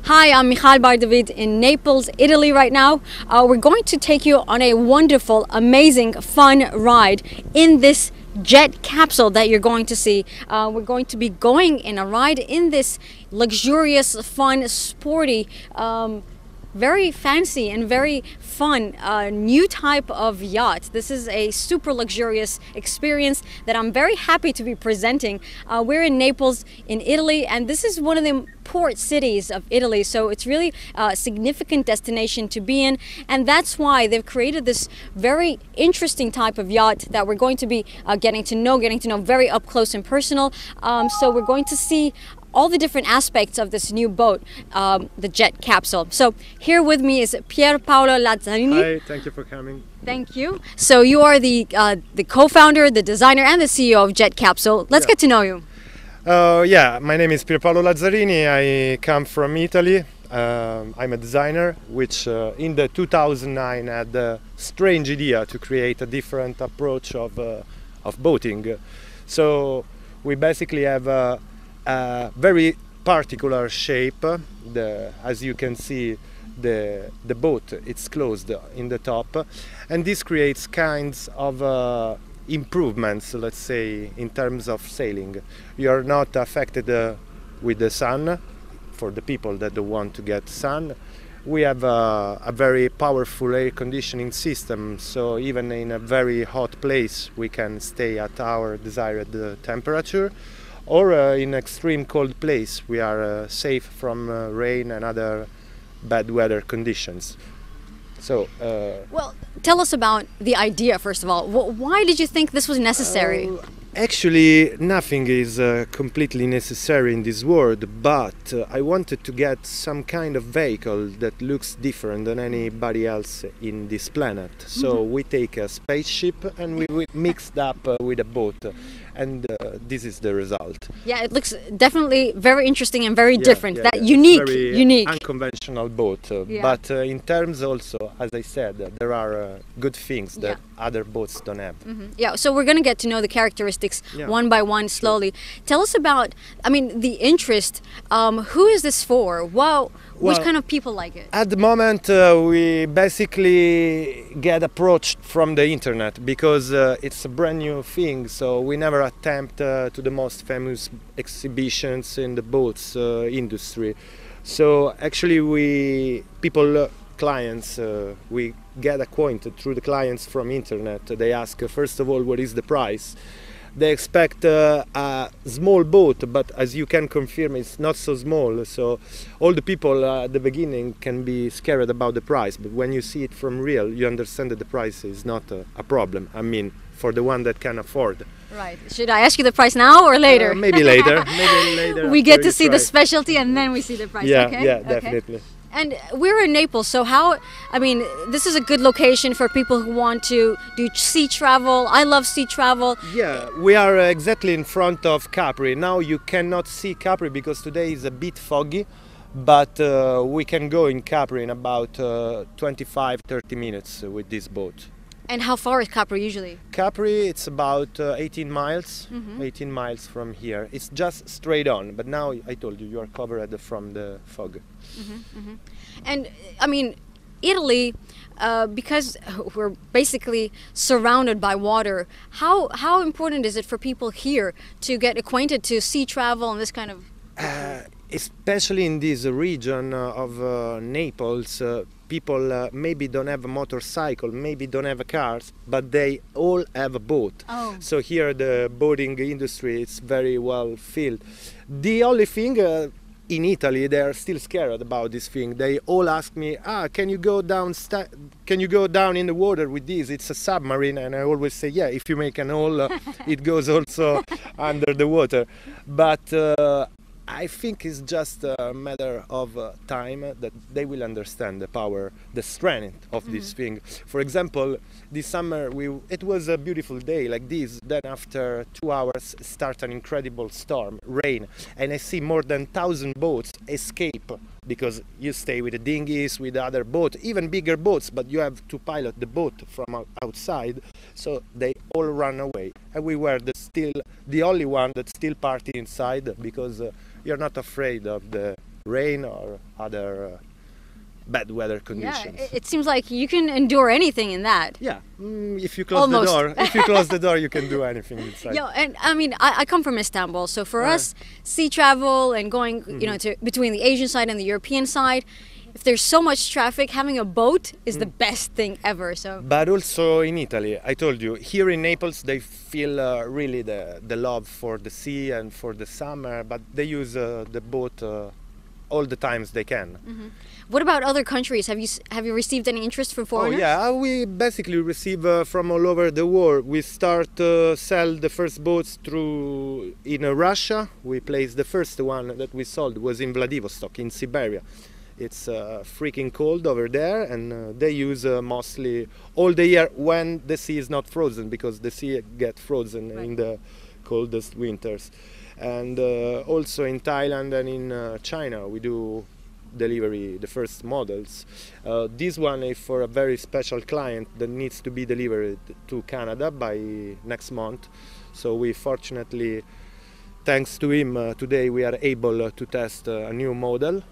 Hi, I'm Michal Bardavid in Naples, Italy right now. We're going to take you on a wonderful, amazing, fun ride in this jet capsule that you're going to see. We're going to be going in a ride in this luxurious, fun, sporty, very fancy and very fun new type of yacht. This is a super luxurious experience that I'm very happy to be presenting. We're in Naples in Italy, and this is one of the port cities of Italy, so it's really a significant destination to be in, and that's why they've created this very interesting type of yacht that we're going to be getting to know very up close and personal. So we're going to see all the different aspects of this new boat, the Jet Capsule. So here with me is Pier Paolo Lazzarini. Hi, thank you for coming. Thank you. So you are the co-founder, the designer, and the CEO of Jet Capsule. Let's get to know you. Yeah, my name is Pier Paolo Lazzarini. I come from Italy. I'm a designer, which in the 2009 had the strange idea to create a different approach of boating. So we basically have a very particular shape. As you can see, the boat, it's closed in the top, and this creates kinds of improvements, let's say, in terms of sailing. You are not affected with the sun. For the people that don't want to get sun, we have a very powerful air conditioning system, so even in a very hot place we can stay at our desired temperature, or in extreme cold place we are safe from rain and other bad weather conditions. So well, tell us about the idea first of all. Why did you think this was necessary? Actually, nothing is completely necessary in this world, but I wanted to get some kind of vehicle that looks different than anybody else in this planet. So we take a spaceship and we mixed up with a boat, and this is the result. Yeah, it looks definitely very interesting and very different. Yeah, Unique. Unconventional boat, but in terms also, as I said, there are good things that other boats don't have. Yeah, so we're going to get to know the characteristics one by one slowly. Tell us about, I mean, the interest. Who is this for? Which kind of people like it? At the moment, we basically get approached from the internet because it's a brand new thing. So we never attempt to the most famous exhibitions in the boats industry. So actually, clients, we get acquainted through the clients from internet. They ask, first of all, what is the price? They expect a small boat, but as you can confirm, it's not so small. So all the people at the beginning can be scared about the price, but when you see it from real, you understand that the price is not a problem. I mean, for the one that can afford. Right. Should I ask you the price now or later? Maybe later. Maybe later. We get to see the specialty and then we see the price. Yeah, okay? yeah, definitely. And we're in Naples, so this is a good location for people who want to do sea travel. I love sea travel. Yeah, we are exactly in front of Capri. Now you cannot see Capri because today is a bit foggy, but we can go in Capri in about 25-30 minutes with this boat. And how far is Capri usually? Capri, it's about 18 miles, 18 miles from here. It's just straight on, but now I told you are covered from the fog. And I mean, Italy, because we're basically surrounded by water, how important is it for people here to get acquainted to sea travel and this kind of... Especially in this region of Naples, people maybe don't have a motorcycle, maybe don't have a cars, but they all have a boat. So here the boating industry is very well filled. The only thing in Italy, they are still scared about this thing. They all ask me, can you go down in the water with this? It's a submarine. And I always say, yeah, if you make an hole, it goes also under the water. But I think it's just a matter of time that they will understand the power, the strength of this thing. For example, this summer it was a beautiful day like this. Then after 2 hours start an incredible storm, rain, and I see more than 1,000 boats escape because you stay with the dinghies, with other boats, even bigger boats, but you have to pilot the boat from outside. So they all run away, and we were the only one that still party inside because you're not afraid of the rain or other bad weather conditions. Yeah, it seems like you can endure anything in that. Yeah, if you close Almost. the door, if you close the door, you can do anything inside. Yeah, and I mean, I come from Istanbul, so for us, sea travel and going, you know, to between the Asian side and the European side, if there's so much traffic, having a boat is the best thing ever. So. But also in Italy, I told you, here in Naples, they feel really the love for the sea and for the summer, but they use the boat all the times they can. What about other countries? Have you received any interest from foreigners? Oh yeah, we basically receive from all over the world. We start sell the first boats in Russia. We placed the first one that we sold was in Vladivostok in Siberia. It's freaking cold over there, and they use mostly all the year when the sea is not frozen, because the sea gets frozen in the coldest winters. And also in Thailand and in China we do delivery the first models. This one is for a very special client that needs to be delivered to Canada by next month. So we fortunately, thanks to him, today we are able to test a new model.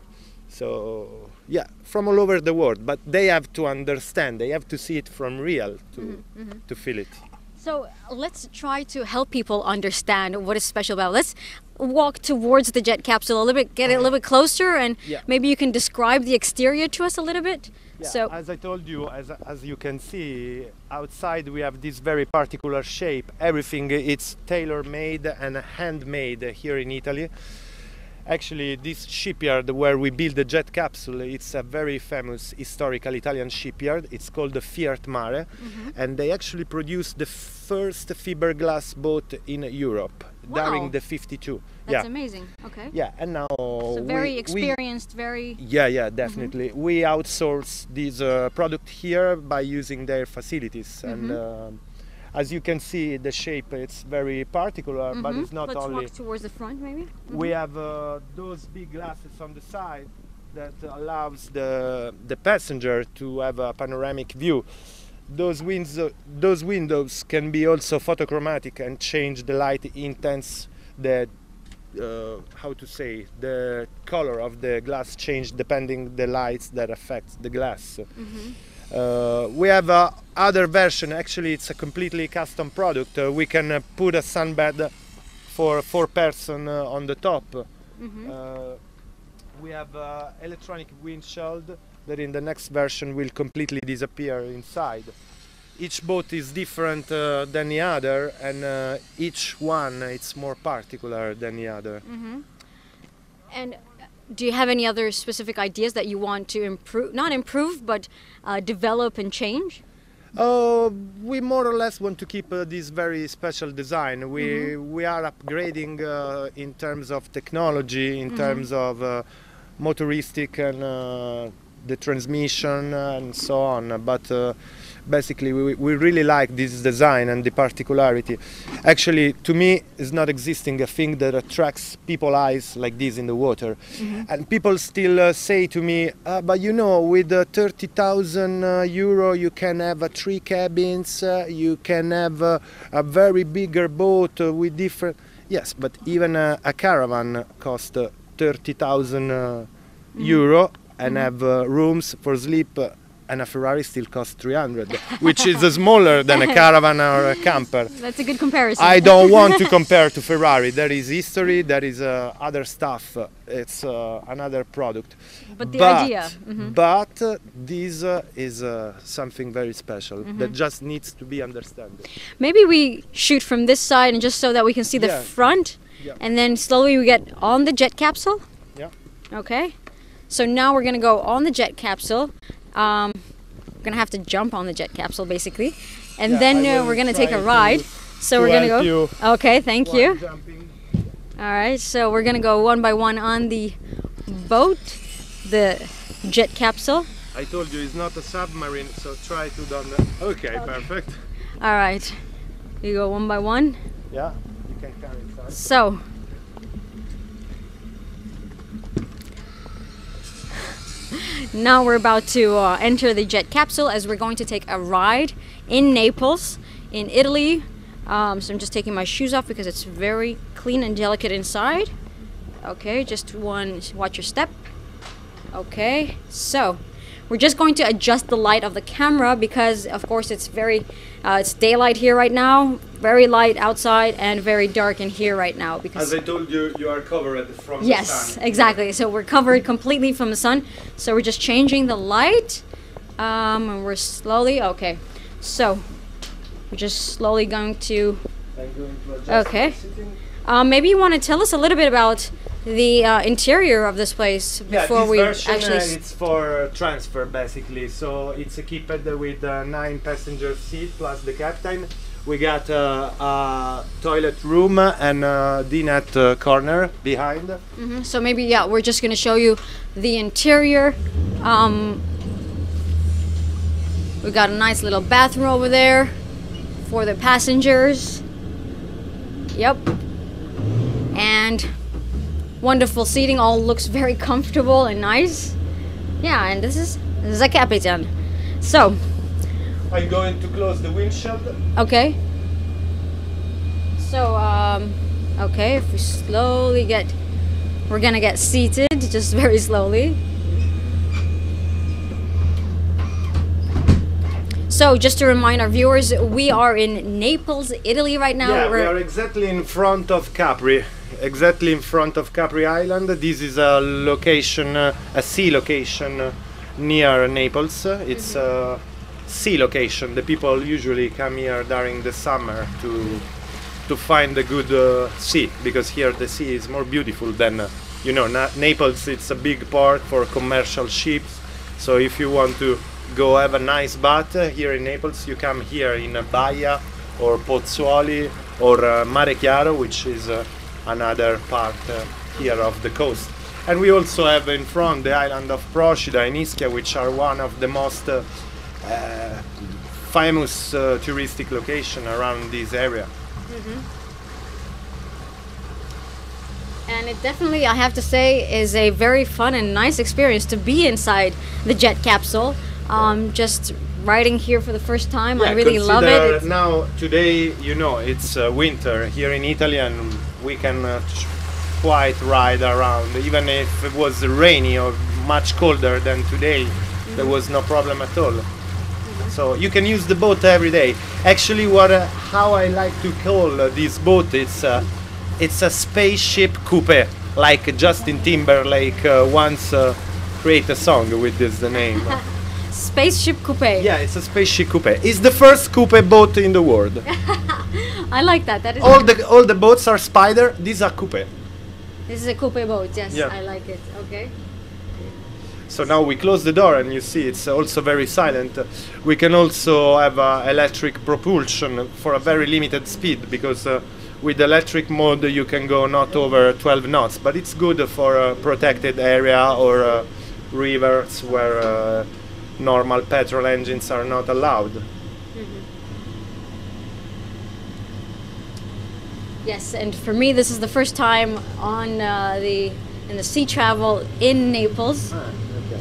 So yeah, from all over the world, but they have to understand, they have to see it from real to feel it. So let's try to help people understand what is special about it. Let's walk towards the jet capsule a little bit, get it a little bit closer, and maybe you can describe the exterior to us a little bit. Yeah, so as I told you, as you can see, outside we have this very particular shape. Everything it's tailor-made and handmade here in Italy. Actually, this shipyard where we build the jet capsule, it's a very famous historical Italian shipyard. It's called the Fiat Mare, and they actually produced the first fiberglass boat in Europe during the 52. That's amazing. Okay. Yeah, and now so very experienced, very. Yeah, definitely. We outsource this product here by using their facilities, and as you can see, the shape it's very particular, but it's not only. Let's walk towards the front, maybe. We have those big glasses on the side that allows the passenger to have a panoramic view. Those windows can be also photochromatic and change the light intense. The the color of the glass change depending the lights that affects the glass. We have other version. Actually, it's a completely custom product. We can put a sunbed for 4 person on the top. We have electronic windshield that in the next version will completely disappear inside. Each boat is different than the other, and each one it's more particular than the other. And do you have any other specific ideas that you want to improve, not improve, but develop and change? We more or less want to keep this very special design. We are upgrading in terms of technology, in terms of motoristic and the transmission and so on, but basically we really like this design and the particularity. Actually, to me, is not existing a thing that attracts people's eyes like this in the water. And people still say to me, but you know, with 30,000 euro you can have 3 cabins, you can have a very bigger boat with different. Yes, but even a caravan costs 30,000 euro and have rooms for sleep, and a Ferrari still costs 300, which is smaller than a caravan or a camper. That's a good comparison. I don't want to compare to Ferrari. There is history, there is other stuff. It's another product. But the idea. But this is something very special that just needs to be understood. Maybe we shoot from this side, and just so that we can see the front, and then slowly we get on the jet capsule. Yeah. Okay. So now we're going to go on the jet capsule. We're going to have to jump on the jet capsule basically, and then we're going to take a ride. So we're going to go. Okay, thank you. All right, so we're going to go one by one on the boat, the jet capsule. I told you it's not a submarine, so try to don't. Okay, perfect. All right, you go one by one. Yeah, you can carry inside. So. Now we're about to enter the jet capsule as we're going to take a ride in Naples, in Italy. So I'm just taking my shoes off because it's very clean and delicate inside. Okay, just watch your step. Okay, so we're just going to adjust the light of the camera because, of course, it's it's daylight here right now, very light outside, and very dark in here right now. Because, as I told you, you are covered from the sun. Yes, exactly. So we're covered completely from the sun. So we're just changing the light, and we're slowly. Okay, so we're just slowly going to. I'm going to adjust. Okay. Maybe you want to tell us a little bit about the interior of this place before we actually. It's for transfer basically. So it's equipped with 9 passenger seat plus the captain. We got a toilet room and a dinette corner behind. So maybe we're just going to show you the interior. We got a nice little bathroom over there for the passengers. Yep. And wonderful seating, all looks very comfortable and nice. Yeah, and this is the captain. So I'm going to close the windshield. Okay. So okay, if we slowly we're gonna get seated, just very slowly. So just to remind our viewers, we are in Naples, Italy right now. Yeah, we are exactly in front of Capri. Exactly in front of Capri Island. This is a location, a sea location near Naples. It's a sea location. The people usually come here during the summer to find a good sea, because here the sea is more beautiful than, you know, Naples. It's a big port for commercial ships. So if you want to go have a nice bath here in Naples, you come here in Baia or Pozzuoli or Mare Chiaro, which is another part here of the coast. And we also have in front the island of Procida and Ischia, which are one of the most famous touristic location around this area. And it definitely, I have to say, is a very fun and nice experience to be inside the Jet Capsule. Just riding here for the first time, I really love it. Now, today, you know, it's winter here in Italy, and we can quite ride around. Even if it was rainy or much colder than today, there was no problem at all. So you can use the boat every day. Actually, how I like to call this boat, it's a spaceship coupe, like Justin Timberlake once created a song with this name. Spaceship coupe. Yeah, it's a spaceship coupe. It's the first coupe boat in the world. I like that. That is all the boats are Spider. These are coupe. This is a coupe boat. Yes, yeah. I like it. Okay. So now we close the door, and you see it's also very silent. We can also have electric propulsion for a very limited speed, because with electric mode you can go not over 12 knots, but it's good for a protected area or rivers where normal petrol engines are not allowed. Yes, and for me this is the first time on in the sea travel in Naples. Okay.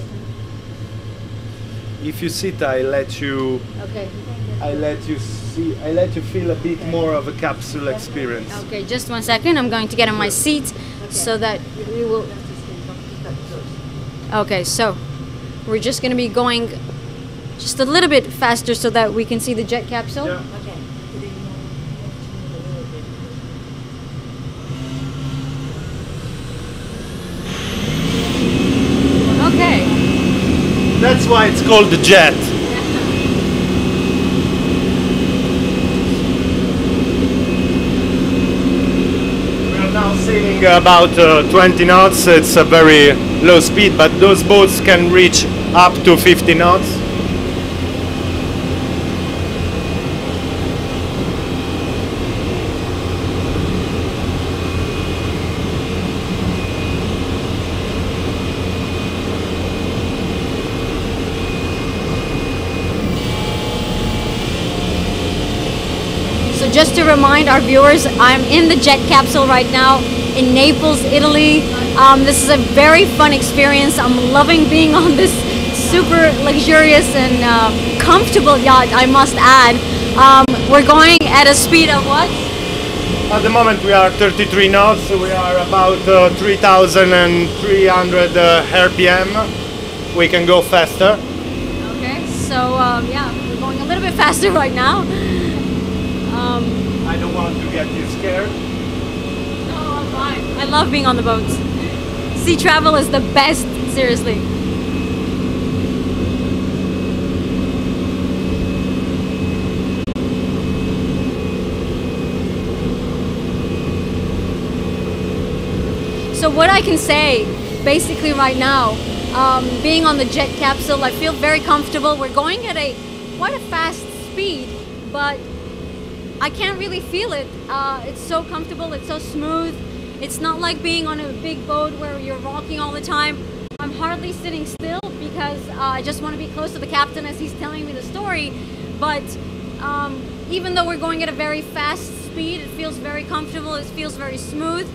If you sit, I let you. Okay. I let you see. I let you feel a bit more of a capsule experience. Okay, just 1 second. I'm going to get in my seat so that we will. Okay, so we're just going to be going just a little bit faster so that we can see the jet capsule. Yeah. Okay. That's why it's called the jet. We are now sailing about 20 knots. It's a very low speed, but those boats can reach up to 50 knots. So just to remind our viewers, I'm in the jet capsule right now in Naples, Italy. This is a very fun experience. I'm loving being on this super luxurious and comfortable yacht, I must add. We're going at a speed of what? At the moment we are 33 knots, so we are about 3,300 RPM. we can go faster. Okay, so yeah, we're going a little bit faster right now. I don't want to get you scared. No, I'm fine. I love being on the boats. Sea travel is the best, seriously. So what I can say, basically right now, being on the Jet Capsule, I feel very comfortable. We're going at quite a fast speed, but I can't really feel it. It's so comfortable, it's so smooth. It's not like being on a big boat where you're rocking all the time. I'm hardly sitting still because I just want to be close to the captain as he's telling me the story. But even though we're going at a very fast speed, it feels very comfortable, it feels very smooth.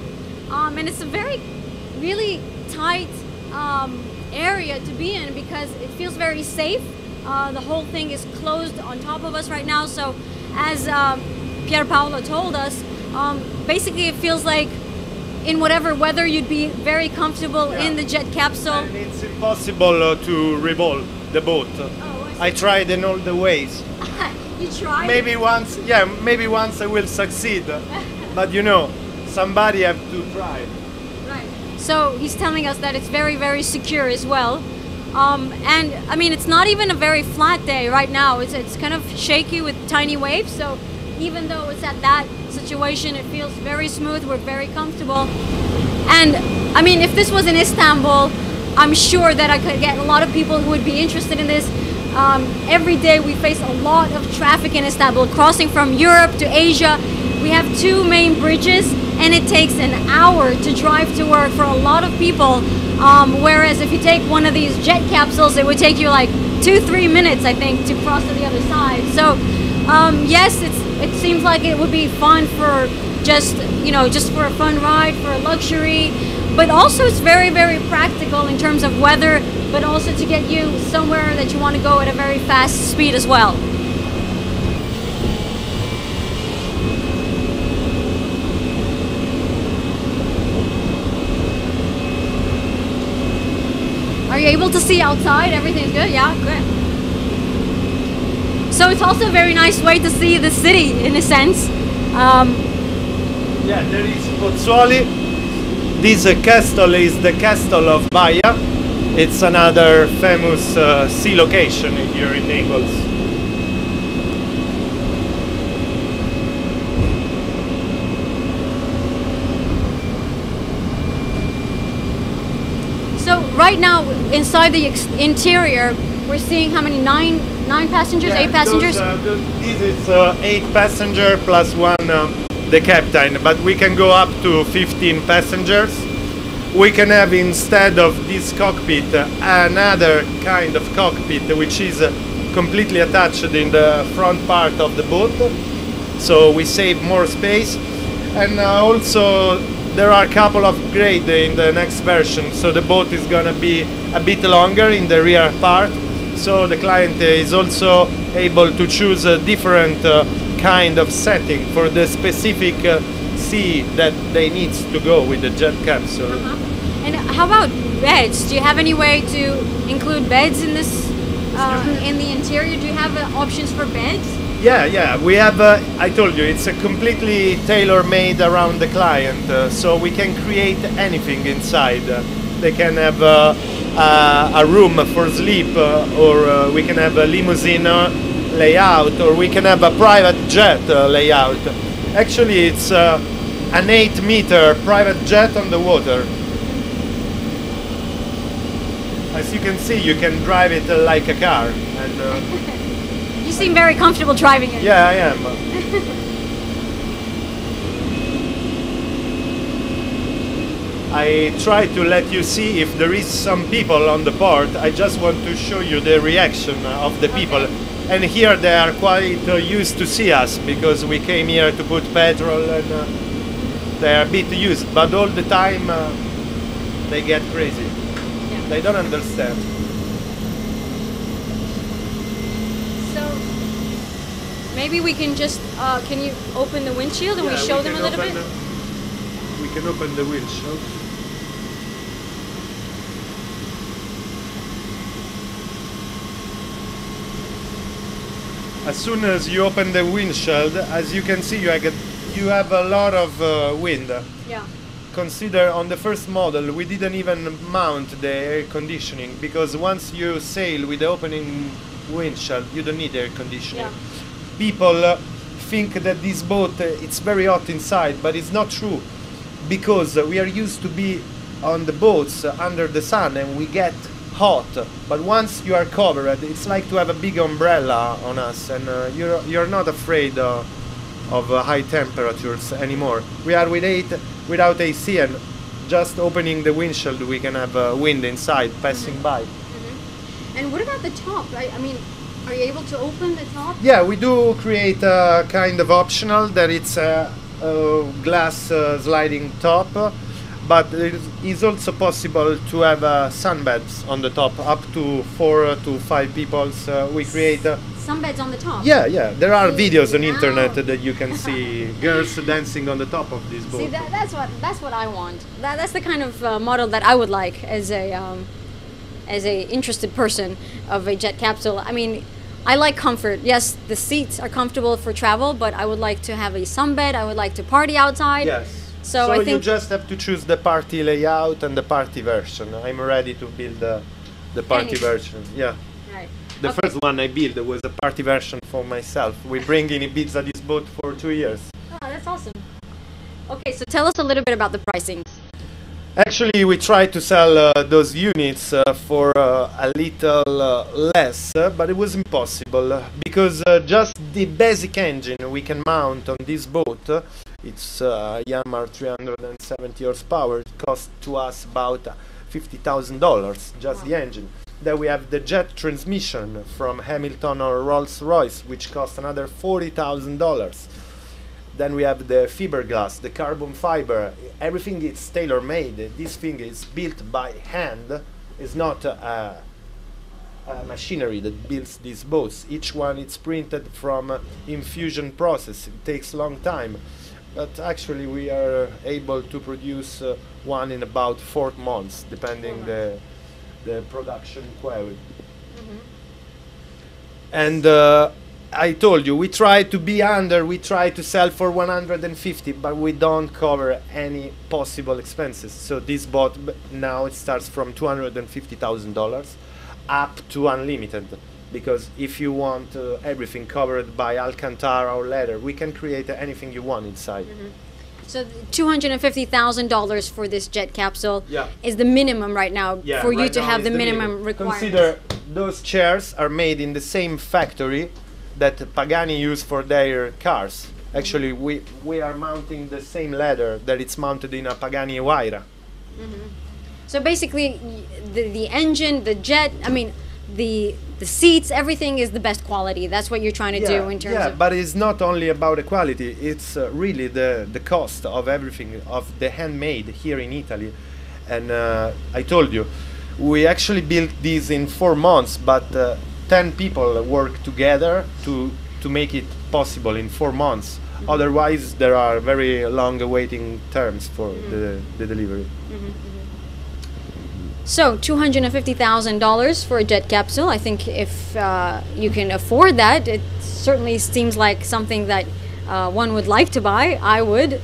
And it's a really tight area to be in because it feels very safe. The whole thing is closed on top of us right now. So as Pier Paolo told us, basically it feels like in whatever weather you'd be very comfortable in the Jet Capsule. And it's impossible to revolve the boat. Oh, I tried in all the ways. You tried? Maybe once I will succeed. But you know, somebody have to try. Right. So he's telling us that it's very, very secure as well. And I mean, it's not even a very flat day right now. It's kind of shaky with tiny waves. So even though it's at that situation, it feels very smooth. We're very comfortable. And I mean, if this was in Istanbul, I'm sure that I could get a lot of people who would be interested in this. Every day we face a lot of traffic in Istanbul, crossing from Europe to Asia. We have 2 main bridges and it takes an hour to drive to work for a lot of people. Whereas if you take one of these jet capsules, it would take you like 2-3 minutes, I think, to cross to the other side. So yes, it seems like it would be fun for just for a fun ride, for a luxury, but also it's very, very practical in terms of weather, but also to get you somewhere that you want to go at a very fast speed as well. Are you able to see outside? Everything's good? Yeah, good. So it's also a very nice way to see the city, in a sense. Yeah, there is Pozzuoli. This castle is the castle of Baia. It's another famous sea location here in Naples. So right now, inside the interior, we're seeing how many? Nine passengers? Yeah, 8 passengers? This is 8 passenger plus 1 the captain, but we can go up to 15 passengers. We can have, instead of this cockpit, another kind of cockpit which is completely attached in the front part of the boat, so we save more space. And also there are a couple of upgrades in the next version, so the boat is gonna be a bit longer in the rear part, so the client is also able to choose a different kind of setting for the specific sea that they need to go with the jet capsule. And how about beds? Do you have any way to include beds in this in the interior? Do you have options for beds? Yeah, we have, I told you, it's a completely tailor-made around the client, so we can create anything inside. They can have a room for sleep, or we can have a limousine layout, or we can have a private jet layout. Actually, it's an 8-meter private jet on the water. As you can see, you can drive it like a car. And you seem very comfortable driving it. yeah, I am. I try to let you see if there is some people on the port. I just want to show you the reaction of the people. And here they are quite used to see us, because we came here to put petrol, and they are a bit used, but all the time they get crazy. Yeah. They don't understand. So maybe we can just, can you open the windshield and we show them a little bit? We can open the windshield. As soon as you open the windshield, as you can see, you have a lot of wind. Yeah. Consider on the first model we didn't even mount the air conditioning, because once you sail with the opening windshield you don't need air conditioning. Yeah. People think that this boat it's very hot inside, but it's not true, because we are used to be on the boats under the sun and we get hot, but once you are covered it's like to have a big umbrella on us, and you're not afraid of high temperatures anymore. We are without AC, and just opening the windshield we can have wind inside passing by. And what about the top? I mean, are you able to open the top? Yeah, we do create a kind of optional that it's a glass sliding top, but it is also possible to have sunbeds on the top, up to 4 to 5 people. We create sunbeds on the top. Yeah. There are videos on internet that you can see girls dancing on the top of this boat. See, that's what I want. That's the kind of model that I would like as a interested person of a jet capsule. I mean, I like comfort. Yes, the seats are comfortable for travel, but I would like to have a sunbed. I would like to party outside. Yes. So I think you just have to choose the party layout and the party version. I'm ready to build the party version. Yeah. Right. The first one I built was a party version for myself. We bring in Ibiza this boat for 2 years. Oh, that's awesome. Okay, so tell us a little bit about the pricing. Actually, we tried to sell those units for a little less, but it was impossible, because just the basic engine we can mount on this boat, it's Yamaha 370 horsepower, it cost to us about $50,000, just the engine. Then we have the jet transmission from Hamilton or Rolls-Royce, which cost another $40,000. Then we have the fiberglass, the carbon fiber. Everything is tailor-made. This thing is built by hand. It's not a machinery that builds these boats. Each one is printed from infusion process. It takes a long time, but actually we are able to produce one in about 4 months, depending the production quality. And I told you, we try to be under, we try to sell for 150, but we don't cover any possible expenses. So this boat now it starts from $250,000 up to unlimited, because if you want everything covered by Alcantara or leather, we can create anything you want inside. So $250,000 for this jet capsule is the minimum right now for you to have the minimum requirements. Consider those chairs are made in the same factory that Pagani use for their cars. Actually, we are mounting the same leather that it's mounted in a Pagani Huayra. So basically, the engine, the jet, I mean, the seats, everything is the best quality. That's what you're trying to do in terms of... Yeah, but it's not only about the quality, it's really the cost of everything, of the handmade here in Italy. And I told you, we actually built these in 4 months, but 10 people work together to make it possible in 4 months. Otherwise, there are very long waiting terms for the delivery. So $250,000 for a jet capsule. I think if you can afford that, it certainly seems like something that one would like to buy. I would.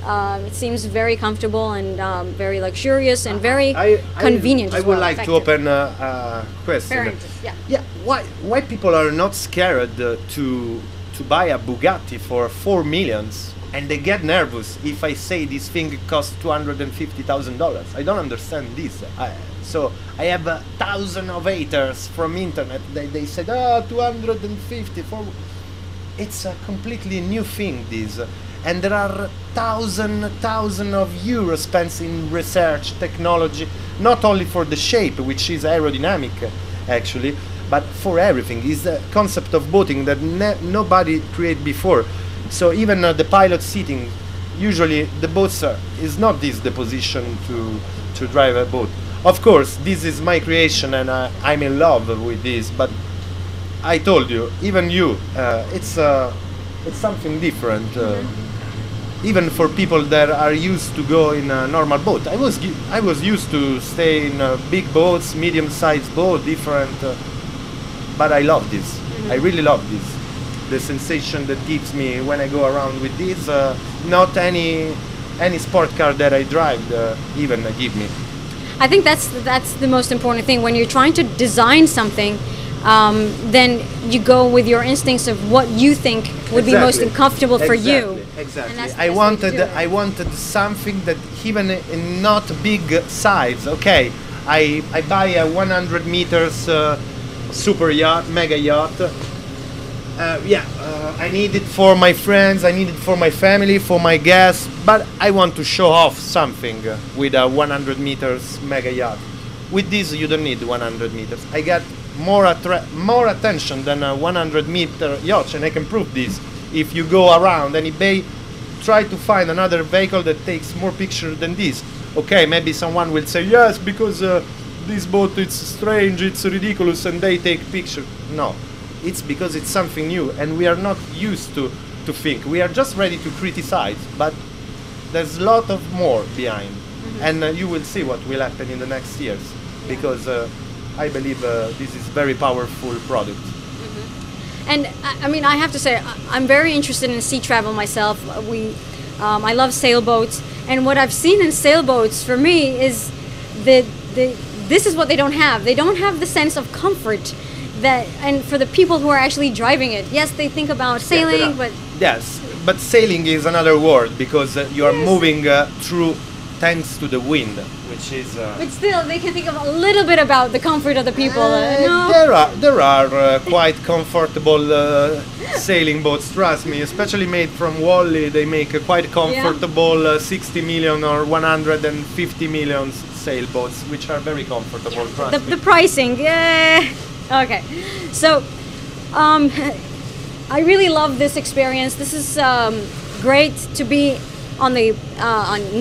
It seems very comfortable and very luxurious and very convenient. I would like to open a question. Why people are not scared to buy a Bugatti for 4 million and they get nervous if I say this thing costs $250,000? I don't understand this. So I have 1,000 of haters from internet. They said, oh, 250 for... It's a completely new thing, this. And there are thousands of euros spent in research, technology, not only for the shape, which is aerodynamic, actually, but for everything. It's a concept of boating that nobody created before. So even the pilot seating, usually the boats is not this the position to drive a boat. Of course, this is my creation and I'm in love with this, but I told you, even you, it's something different. Even for people that are used to go in a normal boat. I was used to stay in big boats, medium-sized boat, different. But I love this. I really love this. the sensation that gives me when I go around with this. Not any sport car that I drive even give me. I think that's the most important thing when you're trying to design something. Then you go with your instincts of what you think would be most comfortable for you. Exactly. I wanted something that even in not big size. Okay, I buy a 100 meters super yacht, mega yacht. I need it for my friends, I need it for my family, for my guests, but I want to show off something with a 100 meters mega yacht. With this you don't need 100 meters. I get more attention than a 100 meter yacht, and I can prove this. If you go around any bay, try to find another vehicle that takes more pictures than this. Okay, maybe someone will say yes, because this boat it's strange, it's ridiculous, and they take pictures. No, it's because it's something new, and we are not used to think. We are just ready to criticize, but there's a lot of more behind. And you will see what will happen in the next years, because I believe this is very powerful product. And I mean, I have to say, I'm very interested in sea travel myself. I love sailboats, and what I've seen in sailboats for me is this is what they don't have. They don't have the sense of comfort that, and for the people who are actually driving it, yes, they think about sailing, but yes, but sailing is another word, because you are moving through thanks to the wind, which is. But still, they can think of a little bit about the comfort of the people. No? There are quite comfortable sailing boats. Trust me, especially made from Wally. They make a quite comfortable 60 million or 150 million sailboats, which are very comfortable. Trust me. The pricing, yeah. Okay, so I really love this experience. This is great to be on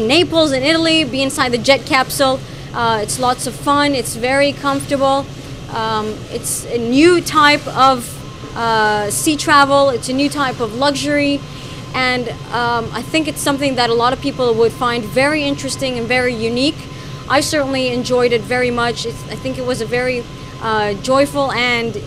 Naples in Italy, be inside the Jet Capsule. It's lots of fun. It's very comfortable. It's a new type of sea travel. It's a new type of luxury, and I think it's something that a lot of people would find very interesting and very unique. I certainly enjoyed it very much. I think it was a very joyful and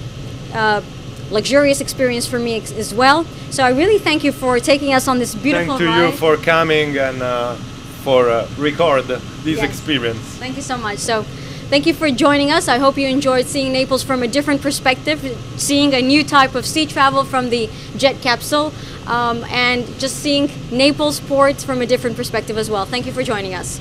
luxurious experience for me as well. So I really thank you for taking us on this beautiful ride. Thank you for coming and for record this experience. Thank you so much. So thank you for joining us. I hope you enjoyed seeing Naples from a different perspective, seeing a new type of sea travel from the Jet Capsule, and just seeing Naples port from a different perspective as well. Thank you for joining us.